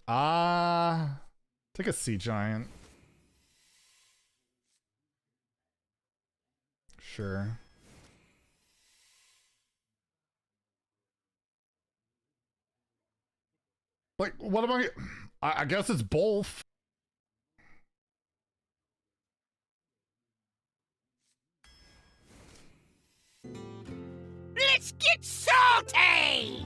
Take a Sea Giant. Sure. Like, what am I guess it's both. Let's get salty!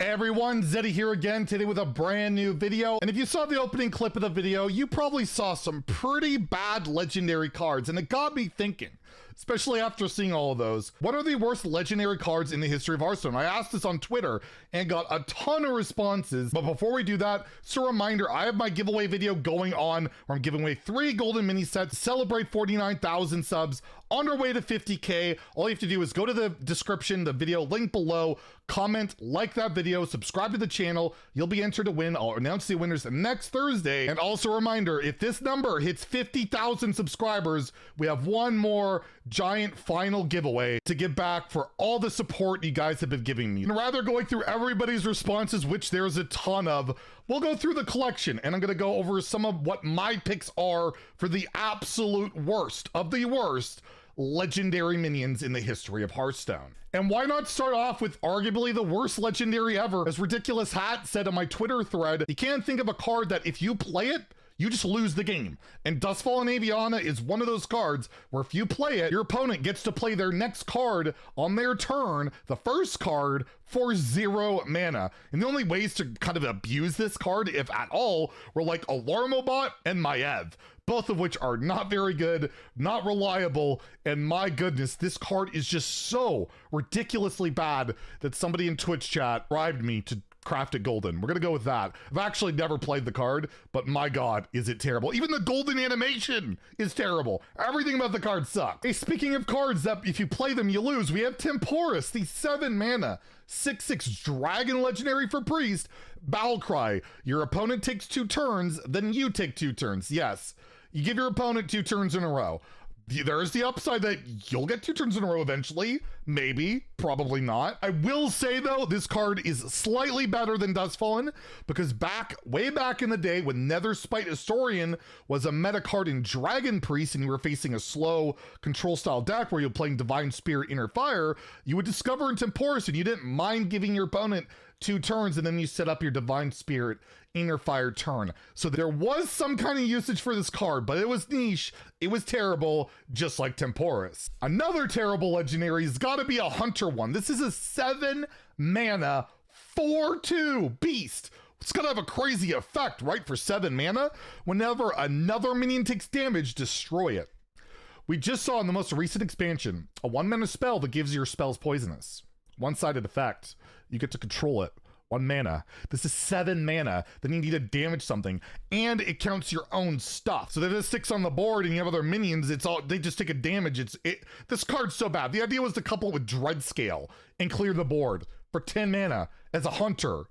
Hey everyone, Zeddy here again today with a brand new video. And if you saw the opening clip of the video, you probably saw some pretty bad legendary cards, and it got me thinking, especially after seeing all of those. What are the worst legendary cards in the history of Hearthstone? I asked this on Twitter and got a ton of responses. But before we do that, just a reminder, I have my giveaway video going on where I'm giving away 3 golden mini sets, celebrate 49,000 subs, on our way to 50K. All you have to do is go to the description, the video link below, comment, like that video, subscribe to the channel. You'll be entered to win. I'll announce the winners next Thursday. And also a reminder, if this number hits 50,000 subscribers, we have one more giant final giveaway to give back for all the support you guys have been giving me. And rather going through everybody's responses, which there's a ton of, we'll go through the collection and I'm going to go over some of what my picks are for the absolute worst of the worst legendary minions in the history of Hearthstone. And why not start off with arguably the worst legendary ever? As Ridiculous Hat said on my Twitter thread, you can't think of a card that if you play it, you just lose the game. And Dustfallen Aviana is one of those cards where if you play it, your opponent gets to play their next card on their turn, the first card, for 0 mana. And the only ways to kind of abuse this card, if at all, were like Alarmobot and Maev, both of which are not very good, not reliable, and my goodness, this card is just so ridiculously bad that somebody in Twitch chat bribed me to craft it golden. We're gonna go with that. I've actually never played the card, but my god, is it terrible. Even the golden animation is terrible. Everything about the card sucks. Hey, speaking of cards that if you play them, you lose, we have Temporus, the 7 mana, 6/6 dragon legendary for priest, battle cry. Your opponent takes 2 turns, then you take 2 turns. Yes, you give your opponent 2 turns in a row. There's the upside that you'll get 2 turns in a row eventually. Maybe, probably not. I will say though, this card is slightly better than Dustfallen because way back in the day when Netherspite Historian was a meta card in Dragon Priest and you were facing a slow control style deck where you're playing Divine Spirit Inner Fire, you would discover in Temporus and you didn't mind giving your opponent 2 turns and then you set up your Divine Spirit Inner Fire turn. So there was some kind of usage for this card, but it was niche, it was terrible, just like Temporus. Another terrible legendary has got to be a Hunter one. This is a 7 mana 4/2 beast. It's gonna have a crazy effect, right? For 7 mana, whenever another minion takes damage, destroy it. We just saw in the most recent expansion a 1 mana spell that gives your spells poisonous. One-sided effect. You get to control it. 1 mana. This is 7 mana. Then you need to damage something, and it counts your own stuff. So that it sticks on the board, and you have other minions. They just take a damage. This card's so bad. The idea was to couple it with Dreadscale and clear the board for 10 mana as a hunter.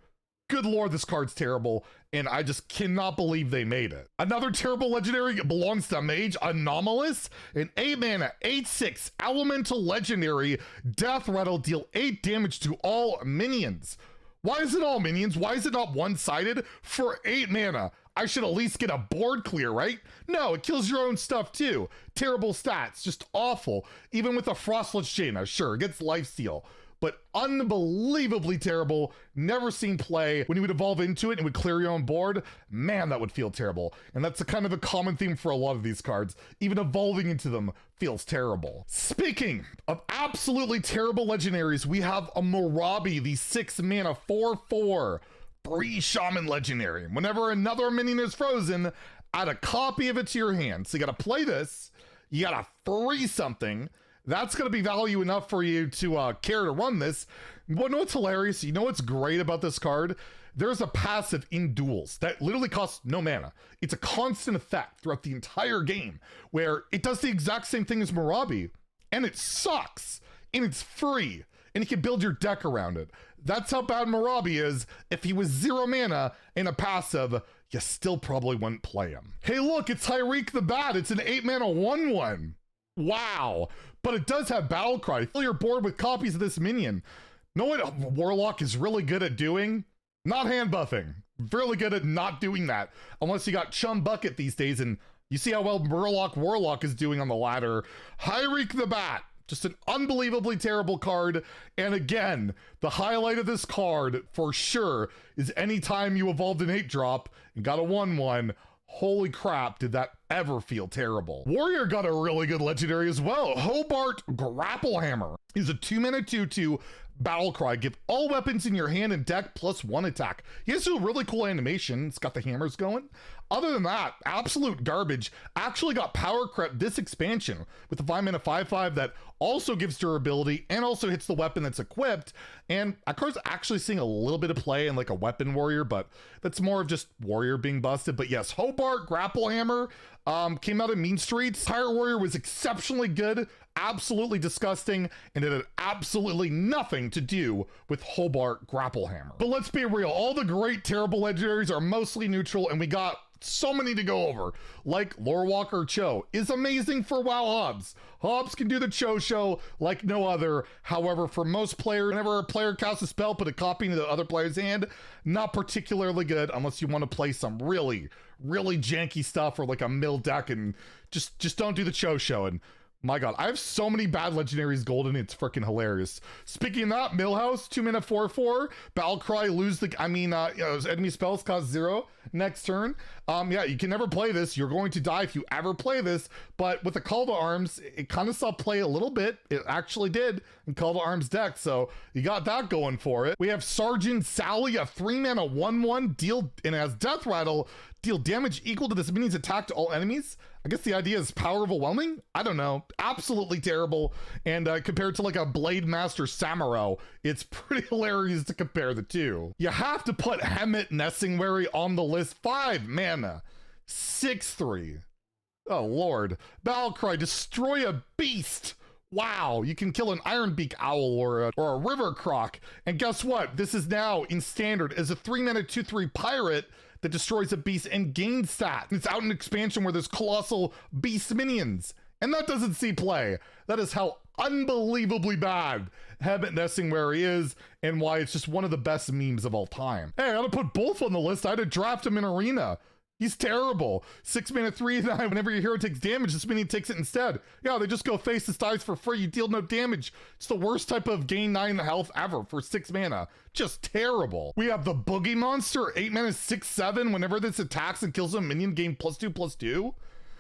Good lord, this card's terrible, and I just cannot believe they made it. Another terrible legendary belongs to Mage, Anomalus, an 8 mana, 8/6 elemental legendary. Death Rattle, deal 8 damage to all minions. Why is it all minions? Why is it not one-sided? For 8 mana, I should at least get a board clear, right? No, it kills your own stuff too. Terrible stats, just awful. Even with a Frostless Jaina, sure, it gets lifesteal, but unbelievably terrible. Never seen play. When you would evolve into it and it would clear your own board, man, that would feel terrible. And that's a kind of a common theme for a lot of these cards. Even evolving into them feels terrible. Speaking of absolutely terrible legendaries, we have a Morabi, the 6 mana 4/4 free Shaman legendary. Whenever another minion is frozen, add a copy of it to your hand. So you gotta play this, you gotta free something. That's going to be value enough for you to care to run this. But you know what's hilarious? You know what's great about this card? There's a passive in Duels that literally costs no mana. It's a constant effect throughout the entire game where it does the exact same thing as Morabi, and it sucks, and it's free, and you can build your deck around it. That's how bad Morabi is. If he was 0 mana and a passive, you still probably wouldn't play him. Hey look, it's Tyreek the Bat. It's an 8 mana 1/1. Wow. But it does have battle cry. Fill your board with copies of this minion. Know what Warlock is really good at doing? Not hand buffing. really good at not doing that. Unless you got Chum Bucket these days, and you see how well Murloc Warlock is doing on the ladder. Hyreek the Bat. Just an unbelievably terrible card. And again, the highlight of this card for sure is anytime you evolved an 8-drop and got a 1/1. Holy crap, did that ever feel terrible. Warrior got a really good legendary as well. Hobart Grapplehammer. He's a 2-mana 2/2 battle cry. Give all weapons in your hand and deck +1 attack. He has a really cool animation. It's got the hammers going. Other than that, absolute garbage. Actually got power crept this expansion with the 5-mana 5/5 that also gives durability and also hits the weapon that's equipped. And that card's actually seeing a little bit of play in like a weapon warrior, but that's more of just warrior being busted. But yes, Hobart Grapplehammer came out of Mean Streets. Pirate Warrior was exceptionally good, absolutely disgusting, and it had absolutely nothing to do with Hobart Grapplehammer. But let's be real, all the great terrible legendaries are mostly neutral, and we got so many to go over. Like Lorewalker Cho is amazing for WoW Hobbs. Hobbs can do the Cho show like no other. However, for most players, whenever a player casts a spell, put a copy into the other player's hand, not particularly good unless you want to play some really janky stuff or like a mill deck, and just don't do the Cho show. And my god, I have so many bad legendaries golden, it's freaking hilarious. Speaking of that, Millhouse, 2-mana 4/4, Battlecry, lose the, enemy spells cost 0 next turn. Yeah, you can never play this. You're going to die if you ever play this, but with the Call to Arms, it kind of saw play a little bit. It actually did in Call to Arms deck, so you got that going for it. We have Sergeant Sally, a 3-mana 1/1, deal, and it has Death Rattle, deal damage equal to this minion's attack to all enemies. I guess the idea is power overwhelming? I don't know. Absolutely terrible. And compared to like a Blade Master Samuro, it's pretty hilarious to compare the two. You have to put Hemet Nessingwary on the list. 5 mana, 6/3. Oh lord. Battlecry, destroy a beast. Wow, you can kill an Ironbeak Owl or a River Croc. And guess what? This is now in standard as a 3-mana 2/3 pirate that destroys a beast and gains stat. It's out in expansion where there's colossal beast minions, and that doesn't see play. That is how unbelievably bad Hemet Nessingwary is, and why it's just one of the best memes of all time. Hey, I gotta put both on the list. I had to draft him in Arena. He's terrible. 6-mana 3/9. Whenever your hero takes damage, this minion takes it instead. Yeah, they just go face this dies for free. You deal no damage. It's the worst type of gain 9 health ever for 6 mana. Just terrible. We have the Boogie Monster, 8 mana 6/7. Whenever this attacks and kills a minion, gain +2/+2.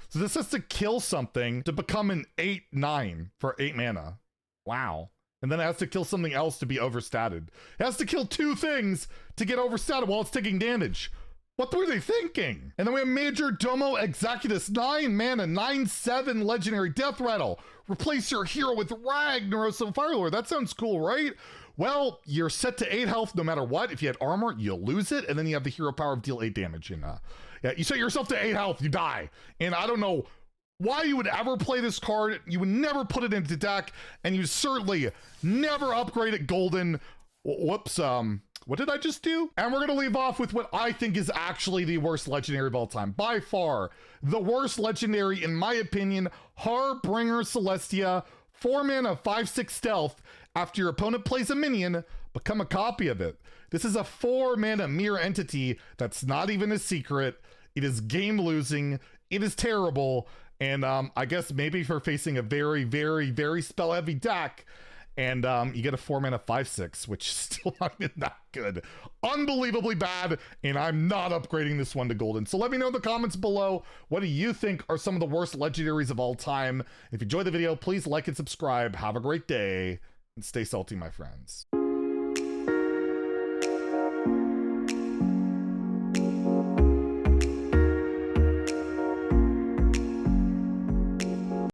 So this has to kill something to become an 8/9 for 8 mana. Wow. And then it has to kill something else to be overstated. It has to kill 2 things to get overstated while it's taking damage. What were they thinking? And then we have Major Domo Executus, 9 mana, 9/7 legendary Death Rattle. Replace your hero with Ragnaros Firelord. That sounds cool, right? Well, you're set to 8 health no matter what. If you had armor, you'll lose it. And then you have the hero power of deal 8 damage. And yeah, you set yourself to 8 health, you die. And I don't know why you would ever play this card. You would never put it into deck. And you certainly never upgrade it golden. Whoops, what did I just do? And we're gonna leave off with what I think is actually the worst legendary of all time. By far, the worst legendary, in my opinion, Harbringer Celestia, 4 mana, 5/6 stealth. After your opponent plays a minion, become a copy of it. This is a 4 mana mirror entity that's not even a secret. It is game losing. It is terrible. And I guess maybe for facing a very spell heavy deck, and you get a 4 mana 5/6, which is still not even that good. Unbelievably bad, and I'm not upgrading this one to golden. So let me know in the comments below, what do you think are some of the worst legendaries of all time? If you enjoyed the video, please like and subscribe. Have a great day, and stay salty, my friends.